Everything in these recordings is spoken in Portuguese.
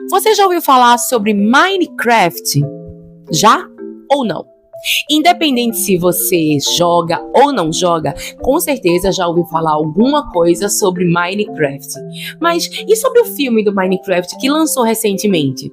Você já ouviu falar sobre Minecraft? Já ou não? Independente se você joga ou não joga, com certeza já ouviu falar alguma coisa sobre Minecraft. Mas e sobre o filme do Minecraft que lançou recentemente?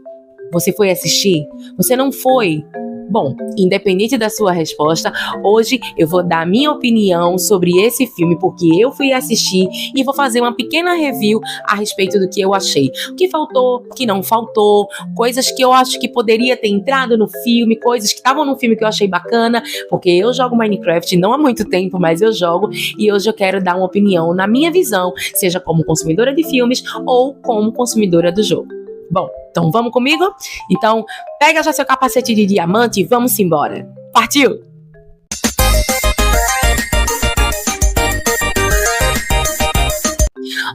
Você foi assistir? Você não foi? Bom, independente da sua resposta, hoje eu vou dar a minha opinião sobre esse filme, porque eu fui assistir e vou fazer uma pequena review a respeito do que eu achei. O que faltou, o que não faltou, coisas que eu acho que poderia ter entrado no filme, coisas que estavam no filme que eu achei bacana, porque eu jogo Minecraft não há muito tempo, mas eu jogo e hoje eu quero dar uma opinião na minha visão, seja como consumidora de filmes ou como consumidora do jogo. Bom, então vamos comigo? Então, pega já seu capacete de diamante e vamos embora. Partiu!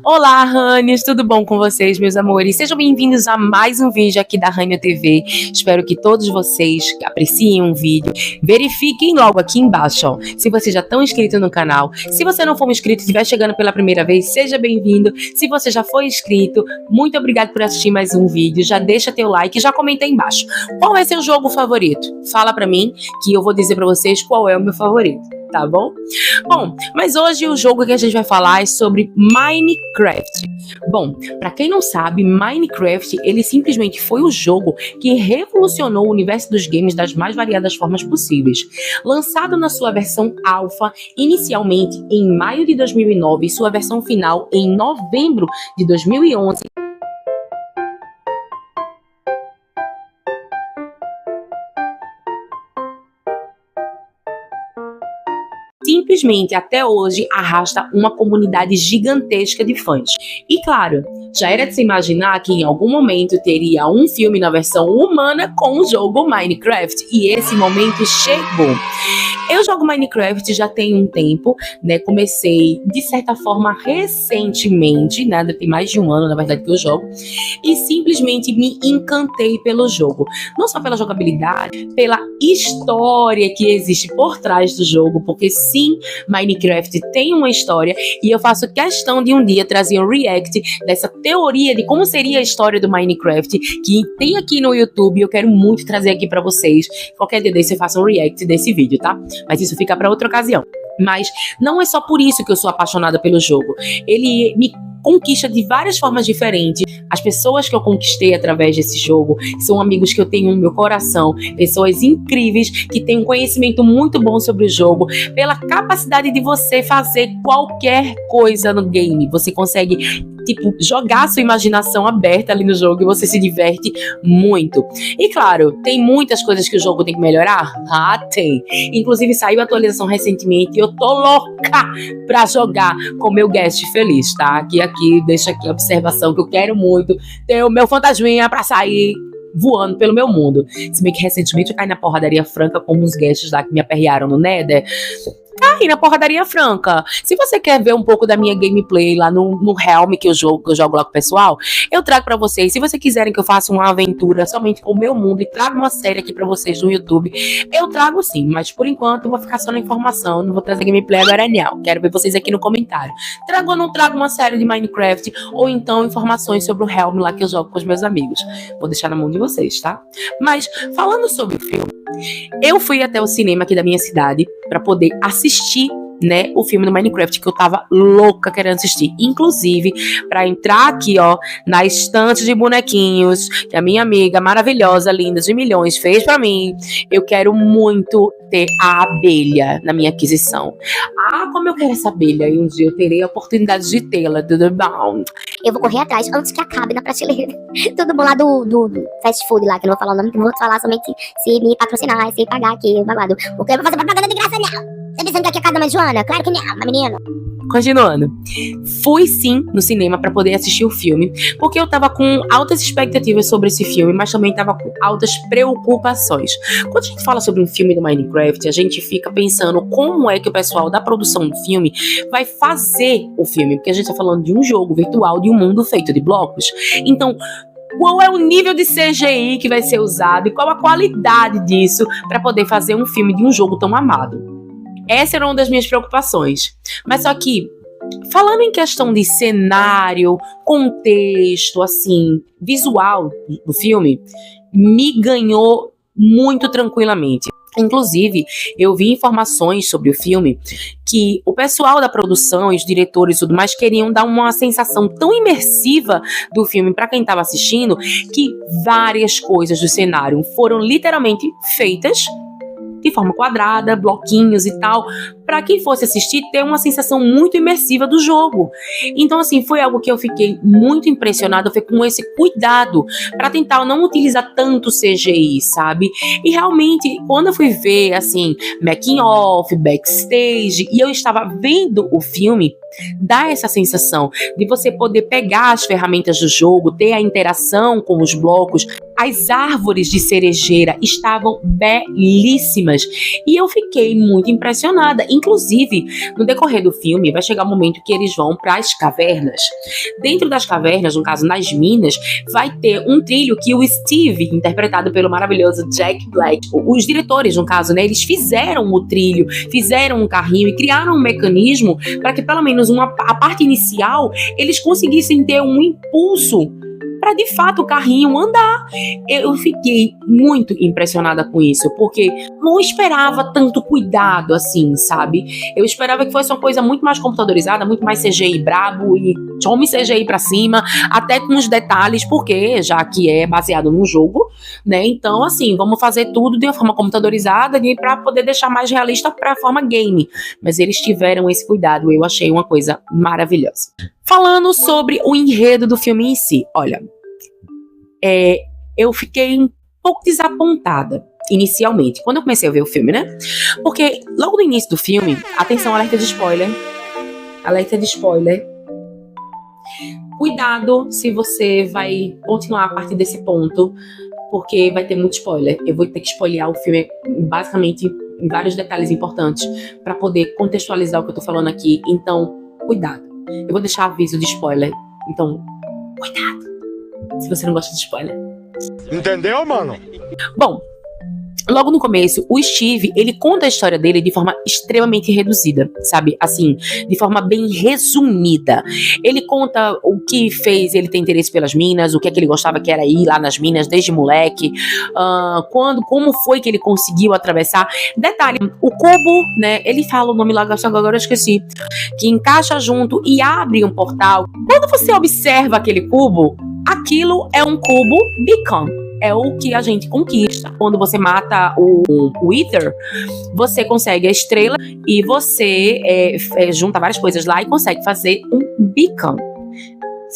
Olá, Ranios, tudo bom com vocês, meus amores? Sejam bem-vindos a mais um vídeo aqui da Rania TV. Espero que todos vocês apreciem o vídeo. Verifiquem logo aqui embaixo, ó, se vocês já estão inscritos no canal. Se você não for inscrito e estiver chegando pela primeira vez, seja bem-vindo. Se você já foi inscrito, muito obrigado por assistir mais um vídeo. Já deixa teu like e já comenta aí embaixo. Qual é seu jogo favorito? Fala pra mim que eu vou dizer pra vocês qual é o meu favorito. Tá bom? Bom, mas hoje o jogo que a gente vai falar é sobre Minecraft. Bom, pra quem não sabe, Minecraft, ele simplesmente foi o jogo que revolucionou o universo dos games das mais variadas formas possíveis. Lançado na sua versão alpha, inicialmente em maio de 2009 e sua versão final em novembro de 2011, simplesmente até hoje arrasta uma comunidade gigantesca de fãs. E claro, já era de se imaginar que em algum momento teria um filme na versão humana com o jogo Minecraft, e esse momento chegou. Eu jogo Minecraft já tem um tempo, né? Comecei de certa forma recentemente, né? Tem mais de um ano, na verdade, que eu jogo, e simplesmente me encantei pelo jogo. Não só pela jogabilidade, pela história que existe por trás do jogo, porque sim, Minecraft tem uma história e eu faço questão de um dia trazer um react dessa teoria de como seria a história do Minecraft, que tem aqui no YouTube e eu quero muito trazer aqui pra vocês. Qualquer dia desse eu faço um react desse vídeo, tá? Mas isso fica pra outra ocasião. Mas não é só por isso que eu sou apaixonada pelo jogo. Ele me conquista de várias formas diferentes. As pessoas que eu conquistei através desse jogo são amigos que eu tenho no meu coração, pessoas incríveis que têm um conhecimento muito bom sobre o jogo, pela capacidade de você fazer qualquer coisa no game. Você consegue, tipo, jogar a sua imaginação aberta ali no jogo e você se diverte muito. E claro, tem muitas coisas que o jogo tem que melhorar? Ah, tem. Inclusive saiu a atualização recentemente e eu tô louca pra jogar com meu guest feliz, tá? Deixa aqui a observação que eu quero muito ter o meu fantasminha pra sair voando pelo meu mundo. Se bem que recentemente eu caí na porradaria franca com uns guests lá que me aperrearam no Nether. Aí na porradaria franca. Se você quer ver um pouco da minha gameplay lá no Helm que eu jogo lá com o pessoal, eu trago pra vocês. Se vocês quiserem que eu faça uma aventura somente com o meu mundo e traga uma série aqui pra vocês no YouTube, eu trago sim, mas por enquanto eu vou ficar só na informação, não vou trazer gameplay agora não. Quero ver vocês aqui no comentário. Trago ou não trago uma série de Minecraft, ou então informações sobre o Helm lá que eu jogo com os meus amigos. Vou deixar na mão de vocês, tá? Mas falando sobre o filme, eu fui até o cinema aqui da minha cidade pra poder assistir, né, o filme do Minecraft, que eu tava louca querendo assistir. Inclusive, pra entrar aqui, ó, na estante de bonequinhos que a minha amiga maravilhosa, linda de milhões, fez pra mim, eu quero muito ter a abelha na minha aquisição. Ah, como eu quero essa abelha, e um dia eu terei a oportunidade de tê-la, tudo bom? Eu vou correr atrás antes que acabe na prateleira. Tudo bom lá do fast food lá, que eu não vou falar o nome, que eu vou falar somente se me patrocinar, se pagar aqui, o babado. Porque eu vou fazer propaganda de graça, não. Tá pensando que aqui é a casa da mãe Joana? Claro que não, menino. Continuando, fui sim no cinema pra poder assistir o filme, porque eu tava com altas expectativas sobre esse filme, mas também tava com altas preocupações. Quando a gente fala sobre um filme do Minecraft, a gente fica pensando como é que o pessoal da produção do filme vai fazer o filme, porque a gente tá falando de um jogo virtual, de um mundo feito de blocos. Então, qual é o nível de CGI que vai ser usado e qual a qualidade disso pra poder fazer um filme de um jogo tão amado? Essa era uma das minhas preocupações. Mas só que falando em questão de cenário, contexto, assim, visual do filme, me ganhou muito tranquilamente. Inclusive, eu vi informações sobre o filme que o pessoal da produção e os diretores e tudo mais queriam dar uma sensação tão imersiva do filme para quem estava assistindo que várias coisas do cenário foram literalmente feitas de forma quadrada, bloquinhos e tal, para quem fosse assistir ter uma sensação muito imersiva do jogo. Então, assim, foi algo que eu fiquei muito impressionada, foi com esse cuidado para tentar não utilizar tanto CGI, sabe? E realmente, quando eu fui ver, assim, making off, backstage, e eu estava vendo o filme, dá essa sensação de você poder pegar as ferramentas do jogo, ter a interação com os blocos. As árvores de cerejeira estavam belíssimas e eu fiquei muito impressionada. Inclusive, no decorrer do filme, vai chegar um momento que eles vão para as cavernas. Dentro das cavernas, no caso nas minas, vai ter um trilho que o Steve, interpretado pelo maravilhoso Jack Black, os diretores, no caso, né, eles fizeram o trilho, fizeram um carrinho e criaram um mecanismo para que pelo menos a parte inicial eles conseguissem ter um impulso para de fato o carrinho andar. Eu fiquei muito impressionada com isso, porque não esperava tanto cuidado assim, sabe? Eu esperava que fosse uma coisa muito mais computadorizada, muito mais CGI brabo e tome CGI pra cima, até com os detalhes, porque já que é baseado num jogo, né? Então, assim, vamos fazer tudo de uma forma computadorizada para poder deixar mais realista pra forma game. Mas eles tiveram esse cuidado, eu achei uma coisa maravilhosa. Falando sobre o enredo do filme em si, olha, eu fiquei um pouco desapontada inicialmente, quando eu comecei a ver o filme, né? Porque logo no início do filme, atenção, alerta de spoiler, cuidado se você vai continuar a partir desse ponto, porque vai ter muito spoiler. Eu vou ter que spoilear o filme basicamente em vários detalhes importantes para poder contextualizar o que eu tô falando aqui, então cuidado. Eu vou deixar aviso de spoiler, então cuidado se você não gosta de spoiler. Entendeu, mano? Bom, logo no começo, o Steve, ele conta a história dele de forma extremamente reduzida, sabe? Assim, de forma bem resumida. Ele conta o que fez ele ter interesse pelas minas, o que é que ele gostava que era ir lá nas minas desde moleque, como foi que ele conseguiu atravessar. Detalhe, o cubo, né? Ele fala o nome lá, agora eu esqueci, que encaixa junto e abre um portal. Quando você observa aquele cubo, aquilo é um cubo beacon. É o que a gente conquista. Quando você mata o Wither, você consegue a estrela e você junta várias coisas lá e consegue fazer um beacon.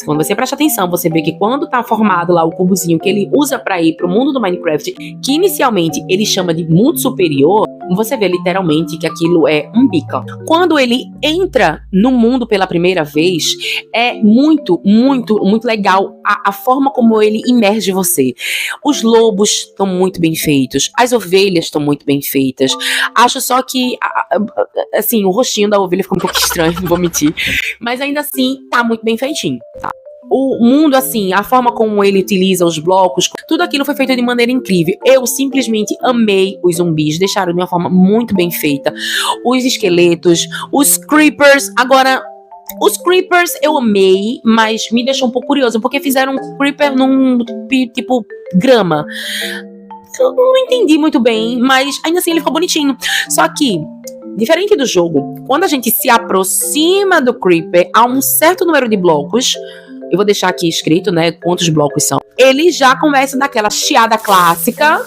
Quando você presta atenção, você vê que quando tá formado lá o cubozinho que ele usa pra ir pro mundo do Minecraft, que inicialmente ele chama de mundo superior, você vê literalmente que aquilo é um beacon. Quando ele entra no mundo pela primeira vez, é muito, muito, muito legal a forma como ele imerge você. Os lobos estão muito bem feitos, as ovelhas estão muito bem feitas. Acho só que, assim, o rostinho da ovelha ficou um pouco estranho, não vou mentir. Mas ainda assim, tá muito bem feitinho, tá? O mundo, assim, a forma como ele utiliza os blocos, tudo aquilo foi feito de maneira incrível. Eu simplesmente amei os zumbis, deixaram de uma forma muito bem feita. Os esqueletos, os creepers. Agora, os creepers eu amei, mas me deixou um pouco curioso, porque fizeram um creeper num tipo grama. Eu não entendi muito bem, mas ainda assim ele ficou bonitinho. Só que, diferente do jogo, quando a gente se aproxima do creeper a um certo número de blocos, eu vou deixar aqui escrito, né, quantos blocos são, ele já começa daquela chiada clássica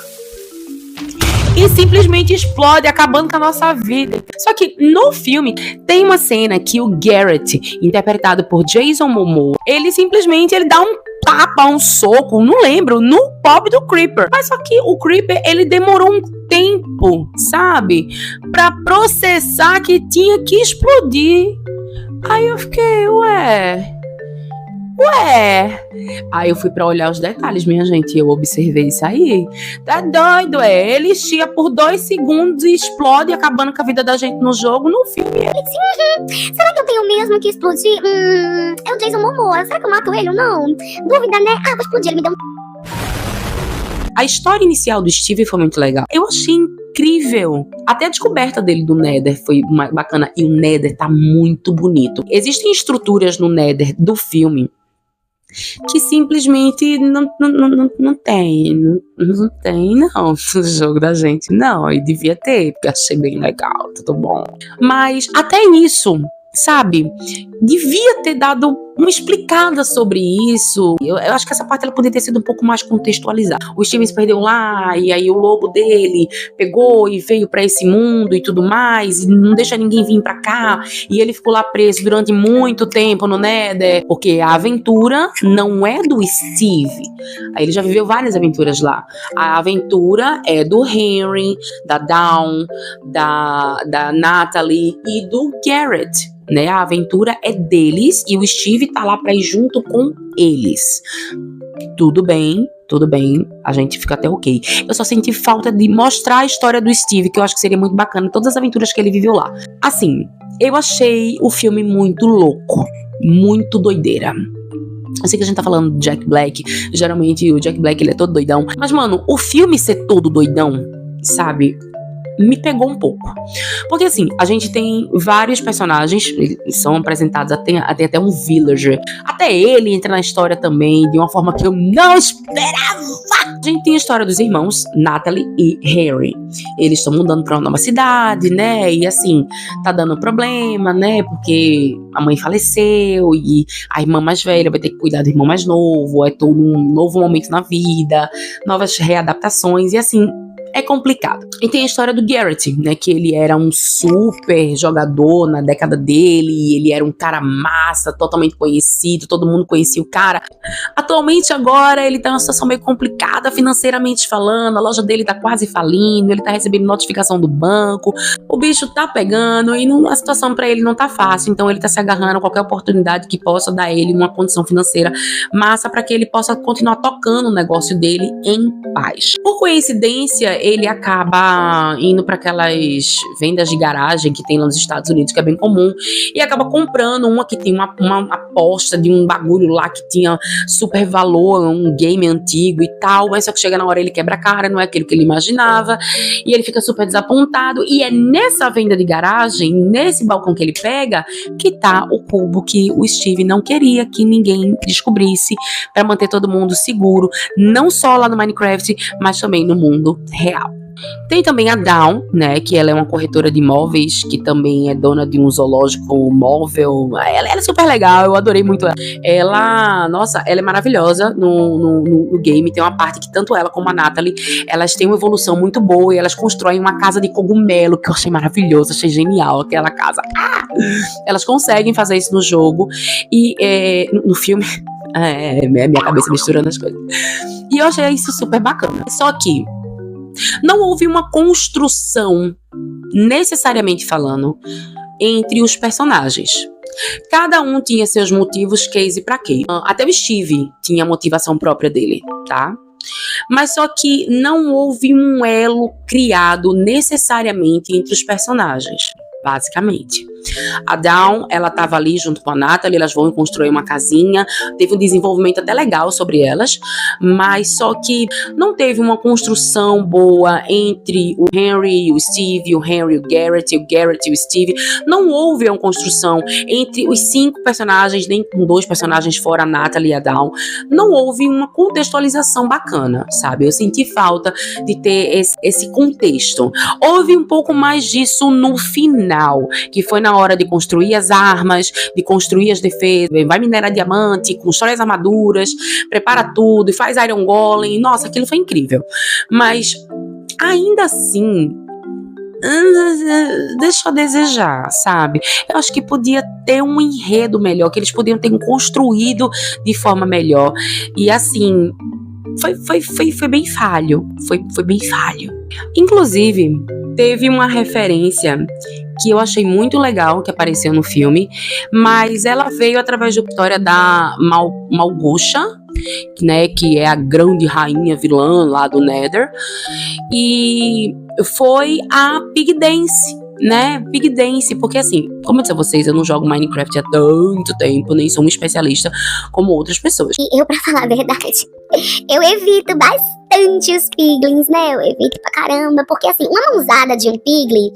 e simplesmente explode, acabando com a nossa vida. Só que no filme tem uma cena que o Garrett, interpretado por Jason Momoa, ele simplesmente dá um tapa, um soco, não lembro, no pop do Creeper. Mas só que o Creeper, ele demorou um tempo, sabe, pra processar que tinha que explodir. Aí eu fiquei, ué. Aí eu fui pra olhar os detalhes, minha gente, eu observei isso aí. Tá doido, ele estia por 2 segundos e explode, acabando com a vida da gente no jogo. No filme Será que eu tenho mesmo que explodir? É o Jason Momoa, será que eu mato ele ou não? Dúvida, né? Vou explodir, ele me deu A história inicial do Steve foi muito legal. Eu achei incrível. Até a descoberta dele do Nether foi bacana. E o Nether tá muito bonito. Existem estruturas no Nether do filme que simplesmente não tem no jogo da gente, não, e devia ter, porque achei bem legal, tudo bom. Mas até isso, sabe, devia ter dado uma explicada sobre isso. Eu acho que essa parte ela poderia ter sido um pouco mais contextualizada. O Steven se perdeu lá, e aí o lobo dele pegou e veio pra esse mundo e tudo mais, e não deixa ninguém vir pra cá, e ele ficou lá preso durante muito tempo no Nether, porque a aventura não é do Steve. Aí ele já viveu várias aventuras lá. A aventura é do Henry, da Dawn, da Natalie e do Garrett. Né? A aventura é deles e o Steve tá lá pra ir junto com eles. Tudo bem, a gente fica até ok. Eu só senti falta de mostrar a história do Steve, que eu acho que seria muito bacana, todas as aventuras que ele viveu lá. Assim, eu achei o filme muito louco, muito doideira. Eu sei que a gente tá falando do Jack Black, geralmente o Jack Black ele é todo doidão, mas mano, o filme ser todo doidão, sabe, me pegou um pouco. Porque assim, a gente tem vários personagens, eles são apresentados até um villager. Até ele entra na história também, de uma forma que eu não esperava. A gente tem a história dos irmãos Natalie e Harry. Eles estão mudando pra uma nova cidade, né? E assim, tá dando problema, né? Porque a mãe faleceu e a irmã mais velha vai ter que cuidar do irmão mais novo. É todo um novo momento na vida, novas readaptações e assim, é complicado. E tem a história do Garrett, né, que ele era um super jogador na década dele, ele era um cara massa, totalmente conhecido, todo mundo conhecia o cara. Atualmente agora ele tá numa situação meio complicada financeiramente falando, a loja dele tá quase falindo, ele tá recebendo notificação do banco, o bicho tá pegando e a situação pra ele não tá fácil, então ele tá se agarrando a qualquer oportunidade que possa dar ele uma condição financeira massa pra que ele possa continuar tocando o negócio dele em paz. Por coincidência, ele acaba indo para aquelas vendas de garagem que tem lá nos Estados Unidos, que é bem comum, e acaba comprando uma que tem uma aposta de um bagulho lá que tinha super valor, um game antigo e tal, mas só que chega na hora ele quebra a cara, não é aquilo que ele imaginava, e ele fica super desapontado, e é nessa venda de garagem, nesse balcão que ele pega, que tá o cubo que o Steve não queria que ninguém descobrisse, para manter todo mundo seguro, não só lá no Minecraft, mas também no mundo real. Tem também a Dawn, né, que ela é uma corretora de imóveis, que também é dona de um zoológico móvel. Ela é super legal, eu adorei muito ela. Ela, nossa, ela é maravilhosa no game. Tem uma parte que tanto ela como a Natalie, elas têm uma evolução muito boa e elas constroem uma casa de cogumelo, que eu achei maravilhoso, achei genial aquela casa. Elas conseguem fazer isso no jogo e no filme... É minha cabeça misturando as coisas. E eu achei isso super bacana. Só que não houve uma construção, necessariamente falando, entre os personagens. Cada um tinha seus motivos, case pra quê. Até o Steve tinha a motivação própria dele, tá? Mas só que não houve um elo criado necessariamente entre os personagens, basicamente. A Dawn, ela tava ali junto com a Natalie, elas vão construir uma casinha, teve um desenvolvimento até legal sobre elas, mas só que não teve uma construção boa entre o Henry e o Steve, o Henry e o Garrett e o Steve, não houve uma construção entre os 5 personagens, nem com 2 personagens fora a Natalie e a Dawn, não houve uma contextualização bacana, sabe? Eu senti falta de ter esse contexto. Houve um pouco mais disso no final, que foi na hora de construir as armas, de construir as defesas, vai minerar diamante, constrói as armaduras, prepara tudo e faz Iron Golem. Nossa, aquilo foi incrível. Mas ainda assim, deixa eu desejar, sabe? Eu acho que podia ter um enredo melhor, que eles podiam ter construído de forma melhor. E assim, foi bem falho. Foi bem falho. Inclusive, teve uma referência que eu achei muito legal, que apareceu no filme, mas ela veio através da história da Malgosha, né, que é a grande rainha vilã lá do Nether, e foi a Pig Dance, né, Pig Dance, porque assim, como eu disse a vocês, eu não jogo Minecraft há tanto tempo, nem sou um especialista como outras pessoas. E eu, pra falar a verdade, eu evito bastante os piglins, né? Eu evito pra caramba, porque assim, uma mãozada de um piglin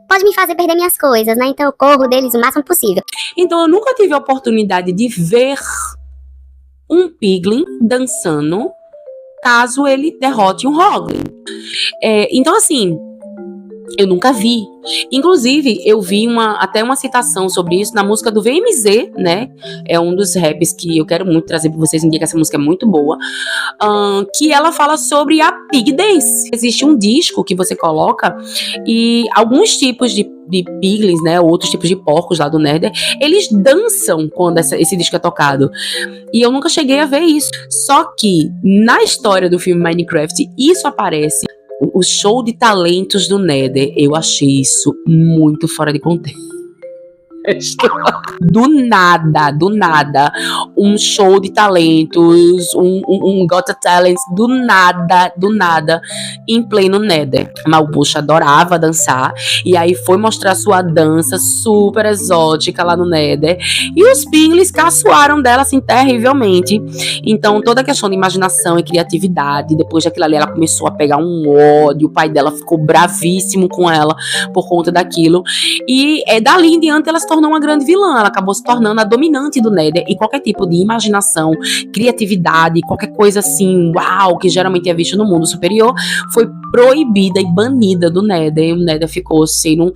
pode me fazer perder minhas coisas, né? Então eu corro deles o máximo possível. Então eu nunca tive a oportunidade de ver um piglin dançando caso ele derrote um Hoglin. Então assim, eu nunca vi. Inclusive, eu vi até uma citação sobre isso na música do VMZ, né? É um dos raps que eu quero muito trazer pra vocês um dia, que essa música é muito boa. Que ela fala sobre a Pig Dance. Existe um disco que você coloca e alguns tipos de piglins, né? Outros tipos de porcos lá do Nether, eles dançam quando esse disco é tocado. E eu nunca cheguei a ver isso. Só que, na história do filme Minecraft, isso aparece. O show de talentos do Nether, eu achei isso muito fora de contexto. Do nada, um show de talentos, um Got Talent, do nada, em pleno Nether. Malbucha adorava dançar, e aí foi mostrar sua dança super exótica lá no Nether, e os piglins caçoaram dela, assim, terrivelmente. Então, toda a questão de imaginação e criatividade, depois daquilo ali, ela começou a pegar um ódio, o pai dela ficou bravíssimo com ela por conta daquilo, e dali em diante ela se tornou uma grande vilã, ela acabou se tornando a dominante do Nether, e qualquer tipo de imaginação, criatividade, qualquer coisa assim, uau, que geralmente é visto no mundo superior, foi proibida e banida do Nether, e o Nether ficou sendo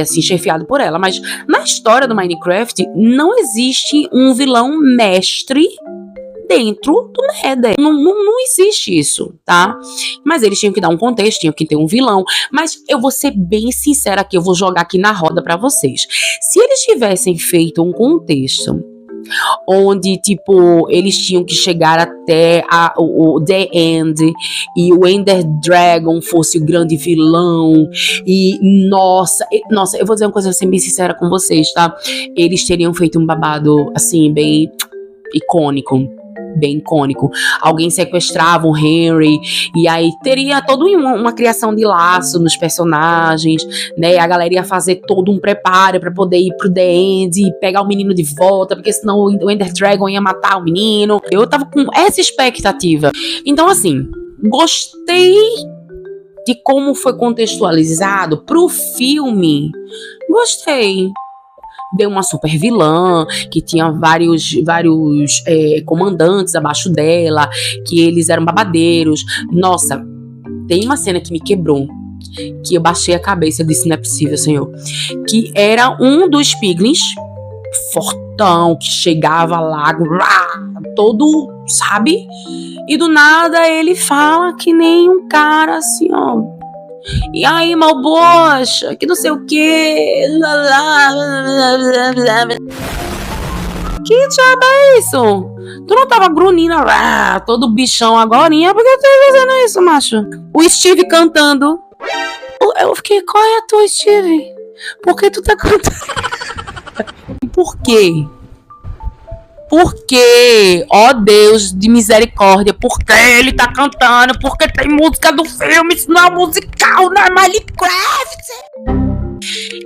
assim, chefiado por ela. Mas na história do Minecraft não existe um vilão mestre dentro do Nether. Não existe isso, tá? Mas eles tinham que dar um contexto, tinham que ter um vilão. Mas eu vou ser bem sincera aqui, eu vou jogar aqui na roda pra vocês. Se eles tivessem feito um contexto onde, tipo, eles tinham que chegar até o The End, e o Ender Dragon fosse o grande vilão, e nossa, eu vou dizer uma coisa, bem sincera com vocês, tá? Eles teriam feito um babado, assim, bem icônico. Alguém sequestrava o Henry, e aí teria toda uma criação de laço nos personagens, né? A galera ia fazer todo um preparo pra poder ir pro The End e pegar o menino de volta, porque senão o Ender Dragon ia matar o menino. Eu tava com essa expectativa. Então, assim, gostei de como foi contextualizado pro filme. Gostei. Deu uma super vilã, que tinha vários comandantes abaixo dela, que eles eram babadeiros. Nossa, tem uma cena que me quebrou, que eu baixei a cabeça e disse, não é possível, senhor. Que era um dos piglins, fortão, que chegava lá, todo, sabe? E do nada ele fala que nem um cara assim, ó. E aí, Malbocha, que não sei o que. Que diabo é isso? Tu não tava grunhindo todo bichão agorinha? Por que tu tá fazendo isso, macho? O Steve cantando. Eu fiquei, qual é a tua, Steve? Por que tu tá cantando? Por quê? Por quê? Ó Deus de misericórdia, por que ele tá cantando? Porque tem música do filme, isso não é musical, não é Minecraft.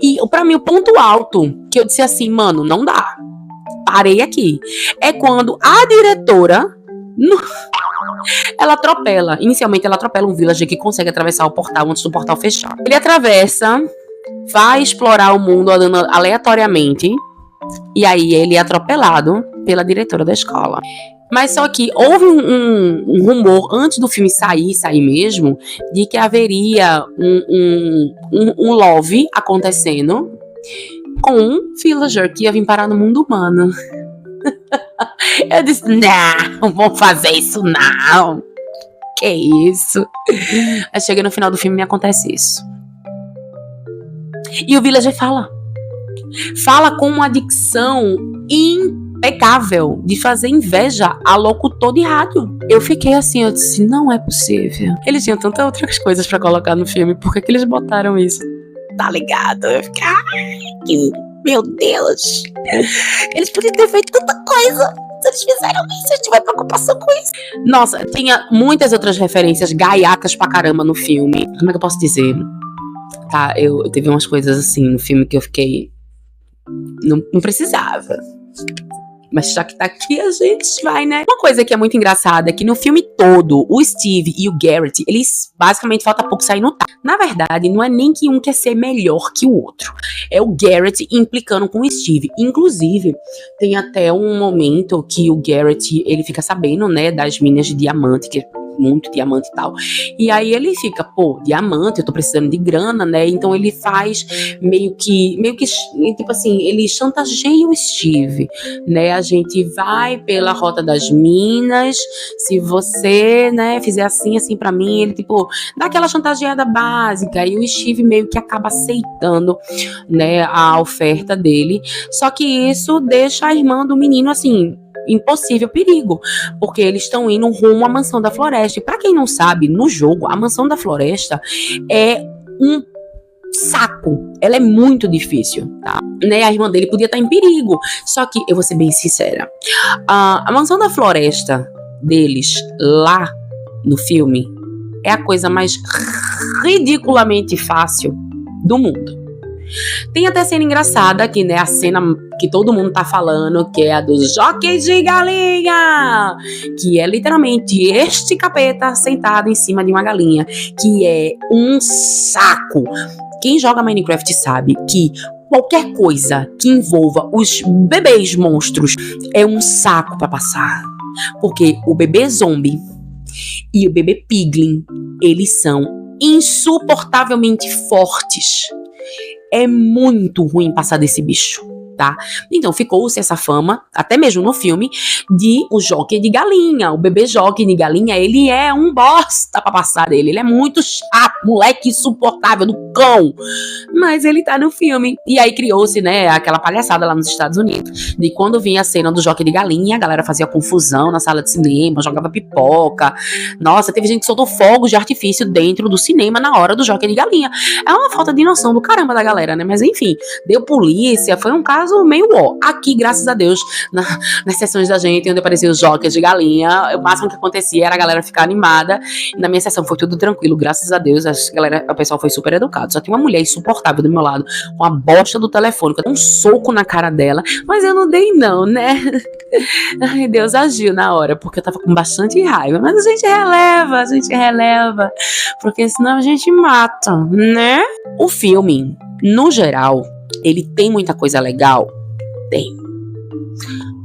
E pra mim o ponto alto, que eu disse assim, mano, não dá. Parei aqui. É quando a diretora inicialmente ela atropela um villager que consegue atravessar o portal antes do portal fechar. Ele atravessa, vai explorar o mundo aleatoriamente, e aí ele é atropelado pela diretora da escola. Mas só que houve um rumor antes do filme sair mesmo, de que haveria um love acontecendo com um villager que ia vir parar no mundo humano. Eu disse, não vou fazer isso não. Que isso? Aí chega no final do filme e acontece isso. E o villager fala com uma dicção impecável, de fazer inveja a locutor de rádio. Eu fiquei assim, eu disse, não é possível. Eles tinham tantas outras coisas pra colocar no filme, por que eles botaram isso? Tá ligado? Eu fiquei, meu Deus. Eles podiam ter feito tanta coisa. Se eles fizeram isso, eu tive preocupação com isso. Nossa, tinha muitas outras referências gaiatas pra caramba no filme. Como é que eu posso dizer? Tá, eu teve umas coisas assim no filme que eu fiquei... Não precisava. Mas já que tá aqui, a gente vai, né? Uma coisa que é muito engraçada é que no filme todo, o Steve e o Garrett, eles basicamente falta pouco sair no tapa. Na verdade, não é nem que um quer ser melhor que o outro. É o Garrett implicando com o Steve. Inclusive, tem até um momento que o Garrett, ele fica sabendo, né, das minas de diamante, que muito diamante e tal. E aí ele fica, pô, diamante, eu tô precisando de grana, né? Então ele faz meio que, tipo assim, ele chantageia o Steve, né? A gente vai pela rota das minas, se você, né, fizer assim pra mim, ele, tipo, dá aquela chantageada básica, e o Steve meio que acaba aceitando, né, a oferta dele. Só que isso deixa a irmã do menino, assim, impossível perigo, porque eles estão indo rumo à Mansão da Floresta. E pra quem não sabe, no jogo, a Mansão da Floresta é um saco. Ela é muito difícil, tá? Né? A irmã dele podia estar em perigo. Só que, eu vou ser bem sincera, a Mansão da Floresta deles, lá no filme, é a coisa mais ridiculamente fácil do mundo. Tem até cena engraçada aqui, né? A cena que todo mundo tá falando, que é a dos jockeys de galinha, que é literalmente este capeta sentado em cima de uma galinha, que é um saco. Quem joga Minecraft sabe que qualquer coisa que envolva os bebês monstros é um saco pra passar. Porque o bebê zombie e o bebê piglin, eles são insuportavelmente fortes. É muito ruim passar desse bicho, tá? Então ficou-se essa fama, até mesmo no filme, de o jockey de galinha. O bebê jockey de galinha, ele é um bosta pra passar dele. Ele é muito chato, moleque insuportável do cão. Mas ele tá no filme. E aí criou-se, né, aquela palhaçada lá nos Estados Unidos, de quando vinha a cena do jockey de galinha, a galera fazia confusão na sala de cinema, jogava pipoca. Nossa, teve gente que soltou fogos de artifício dentro do cinema na hora do jockey de galinha. É uma falta de noção do caramba da galera, né? Mas enfim, deu polícia, foi um caso meio ó. Aqui, graças a Deus, nas sessões da gente, onde apareciam os jockeys de galinha, o máximo que acontecia era a galera ficar animada. E na minha sessão foi tudo tranquilo, graças a Deus, o pessoal foi super educado. Só tinha uma mulher insuportável do meu lado, com a bosta do telefone, com um soco na cara dela, mas eu não dei não, né? Ai, Deus agiu na hora, porque eu tava com bastante raiva. Mas a gente releva, porque senão a gente mata, né? O filme, no geral, ele tem muita coisa legal? Tem.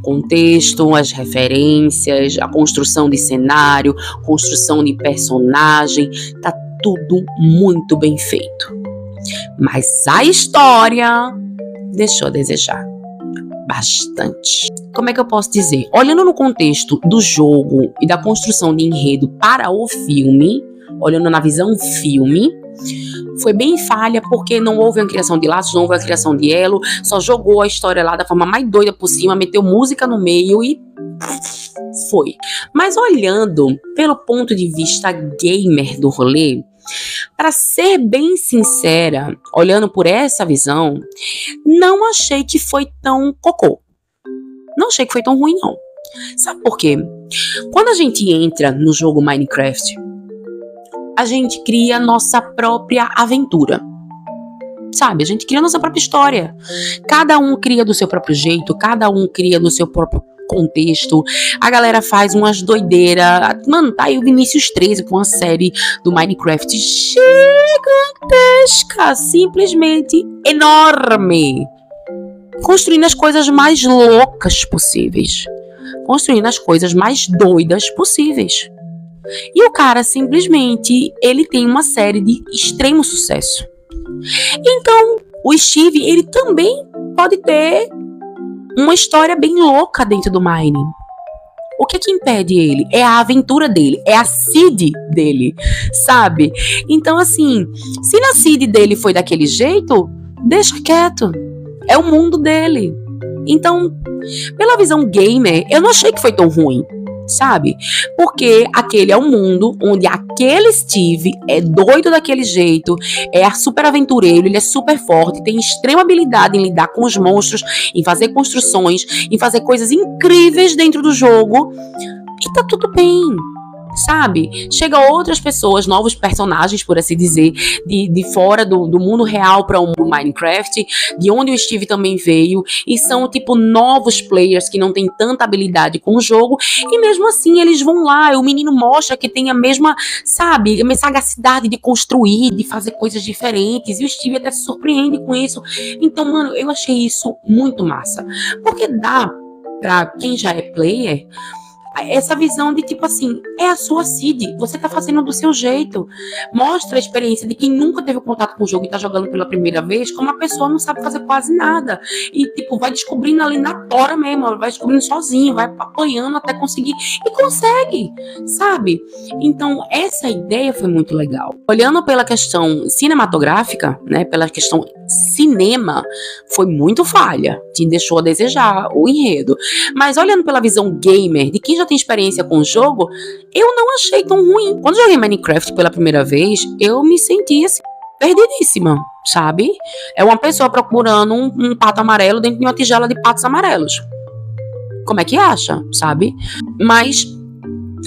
Contexto, as referências, a construção de cenário, construção de personagem, tá tudo muito bem feito. Mas a história deixou a desejar bastante. Como é que eu posso dizer? Olhando no contexto do jogo e da construção de enredo para o filme, olhando na visão filme, foi bem falha, porque não houve uma criação de laços, não houve a criação de elo, só jogou a história lá da forma mais doida por cima, meteu música no meio e foi. Mas olhando pelo ponto de vista gamer do rolê, para ser bem sincera, olhando por essa visão, não achei que foi tão cocô. Não achei que foi tão ruim, não. Sabe por quê? Quando a gente entra no jogo Minecraft, a gente cria nossa própria aventura. Sabe? A gente cria nossa própria história. Cada um cria do seu próprio jeito, cada um cria do seu próprio contexto. A galera faz umas doideiras. Mano, tá aí o Vinícius 13 com a série do Minecraft gigantesca, simplesmente enorme, construindo as coisas mais loucas possíveis, construindo as coisas mais doidas possíveis. E o cara simplesmente, ele tem uma série de extremo sucesso. Então, o Steve, ele também pode ter uma história bem louca dentro do Mine. O que impede ele? É a aventura dele, é a seed dele, sabe? Então, assim, se na seed dele foi daquele jeito, deixa quieto. É o mundo dele. Então, pela visão gamer, eu não achei que foi tão ruim, sabe? Porque aquele é um mundo onde aquele Steve é doido daquele jeito, é super aventureiro, ele é super forte, tem extrema habilidade em lidar com os monstros, em fazer construções, em fazer coisas incríveis dentro do jogo. E tá tudo bem, sabe? Chega outras pessoas, novos personagens, por assim dizer, de fora do mundo real para o mundo Minecraft, de onde o Steve também veio, e são tipo novos players que não tem tanta habilidade com o jogo, e mesmo assim eles vão lá, e o menino mostra que tem a mesma, sabe, a mesma sagacidade de construir, de fazer coisas diferentes, e o Steve até se surpreende com isso. Então, mano, eu achei isso muito massa, porque dá pra quem já é player essa visão de tipo assim, é a sua seed, você tá fazendo do seu jeito, mostra a experiência de quem nunca teve contato com o jogo e tá jogando pela primeira vez, como a pessoa não sabe fazer quase nada, e tipo, vai descobrindo ali na tora mesmo, vai descobrindo sozinho, vai apanhando até conseguir, e consegue, sabe? Então, essa ideia foi muito legal. Olhando pela questão cinematográfica, né, pela questão cinema, foi muito falha, te deixou a desejar o enredo, mas olhando pela visão gamer, de quem já tem experiência com o jogo, eu não achei tão ruim. Quando joguei Minecraft pela primeira vez, eu me senti assim, perdidíssima, sabe? É uma pessoa procurando um pato amarelo dentro de uma tigela de patos amarelos. Como é que acha, sabe? Mas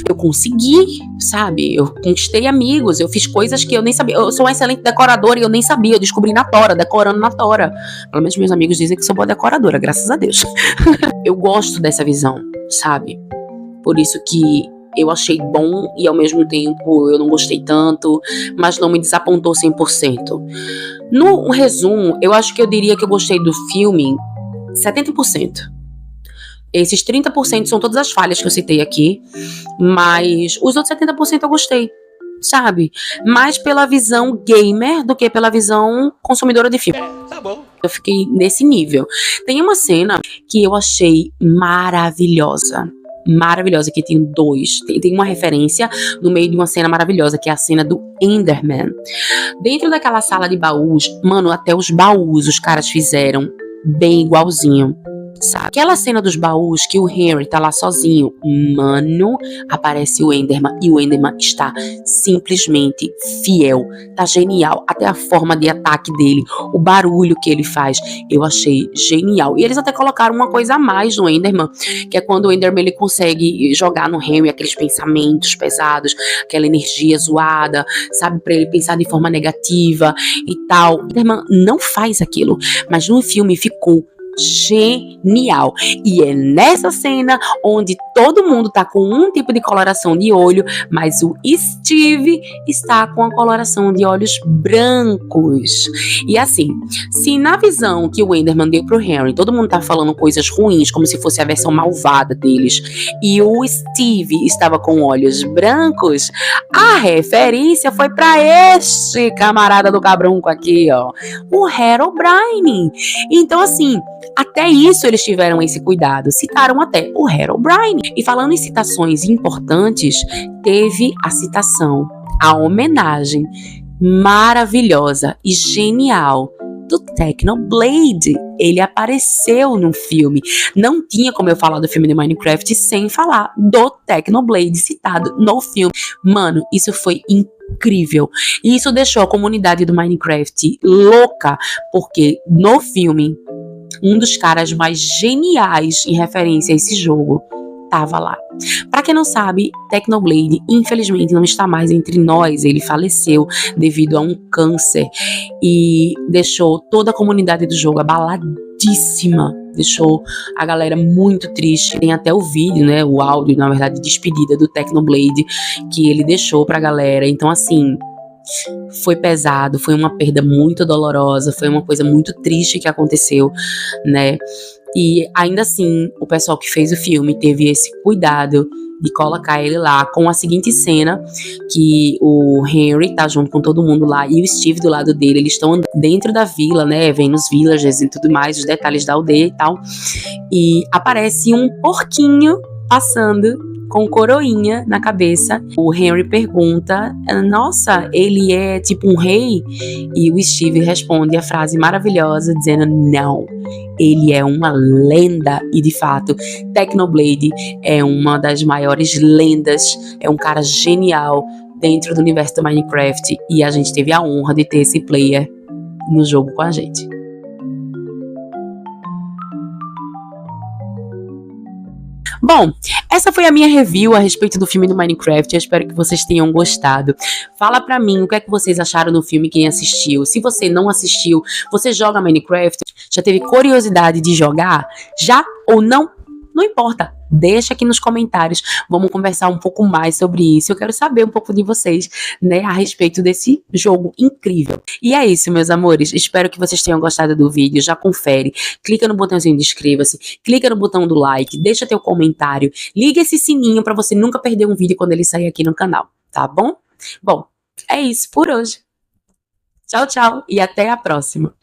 eu consegui, sabe? Eu conquistei amigos, eu fiz coisas que eu nem sabia. Eu sou uma excelente decoradora e eu nem sabia. Eu descobri na tora, decorando na tora. Pelo menos meus amigos dizem que sou boa decoradora, graças a Deus. Eu gosto dessa visão, sabe? Por isso que eu achei bom e ao mesmo tempo eu não gostei tanto, mas não me desapontou 100%. No resumo, eu acho que eu diria que eu gostei do filme 70%. Esses 30% são todas as falhas que eu citei aqui, mas os outros 70% eu gostei, sabe? Mais pela visão gamer do que pela visão consumidora de filme. Tá bom. Eu fiquei nesse nível. Tem uma cena que eu achei maravilhosa, que tem tem uma referência no meio de uma cena maravilhosa, que é a cena do Enderman. Dentro daquela sala de baús, mano, até os baús os caras fizeram bem igualzinho, sabe? Aquela cena dos baús que o Henry tá lá sozinho, mano, aparece o Enderman e o Enderman está simplesmente fiel, tá genial, até a forma de ataque dele, o barulho que ele faz, eu achei genial. E eles até colocaram uma coisa a mais no Enderman, que é quando o Enderman ele consegue jogar no Henry aqueles pensamentos pesados, aquela energia zoada, sabe, pra ele pensar de forma negativa e tal. O Enderman não faz aquilo, mas no filme ficou genial. E é nessa cena onde todo mundo tá com um tipo de coloração de olho, mas o Steve está com a coloração de olhos brancos. E assim, se na visão que o Enderman deu pro Henry, todo mundo tá falando coisas ruins, como se fosse a versão malvada deles, e o Steve estava com olhos brancos, a referência foi pra este camarada do cabrunco aqui, ó, o Herobrine. Então assim, até isso eles tiveram esse cuidado, citaram até o Herobrine. E falando em citações importantes, teve a citação, a homenagem maravilhosa e genial do Technoblade. Ele apareceu no filme. Não tinha como eu falar do filme de Minecraft sem falar do Technoblade citado no filme. Mano, isso foi incrível. E isso deixou a comunidade do Minecraft louca, porque no filme um dos caras mais geniais em referência a esse jogo tava lá. Pra quem não sabe, Technoblade infelizmente não está mais entre nós. Ele faleceu devido a um câncer e deixou toda a comunidade do jogo abaladíssima. Deixou a galera muito triste. Tem até o vídeo, né, o áudio, na verdade, de despedida do Technoblade que ele deixou pra galera. Então assim, foi pesado, foi uma perda muito dolorosa, foi uma coisa muito triste que aconteceu, né? E ainda assim, o pessoal que fez o filme teve esse cuidado de colocar ele lá com a seguinte cena, que o Henry tá junto com todo mundo lá e o Steve do lado dele, eles estão dentro da vila, né, vendo os villagers e tudo mais, os detalhes da aldeia e tal, e aparece um porquinho passando com coroinha na cabeça. O Henry pergunta, nossa, ele é tipo um rei? E o Steve responde a frase maravilhosa dizendo, não, ele é uma lenda. E de fato, Technoblade é uma das maiores lendas, é um cara genial dentro do universo do Minecraft, e a gente teve a honra de ter esse player no jogo com a gente. Bom, essa foi a minha review a respeito do filme do Minecraft. Eu espero que vocês tenham gostado. Fala pra mim o que é que vocês acharam do filme, quem assistiu. Se você não assistiu, você joga Minecraft? Já teve curiosidade de jogar? Já ou não? Não importa, deixa aqui nos comentários, vamos conversar um pouco mais sobre isso. Eu quero saber um pouco de vocês, né, a respeito desse jogo incrível. E é isso, meus amores, espero que vocês tenham gostado do vídeo, já confere, clica no botãozinho de inscreva-se, clica no botão do like, deixa teu comentário, liga esse sininho para você nunca perder um vídeo quando ele sair aqui no canal, tá bom? Bom, é isso por hoje. Tchau, tchau e até a próxima.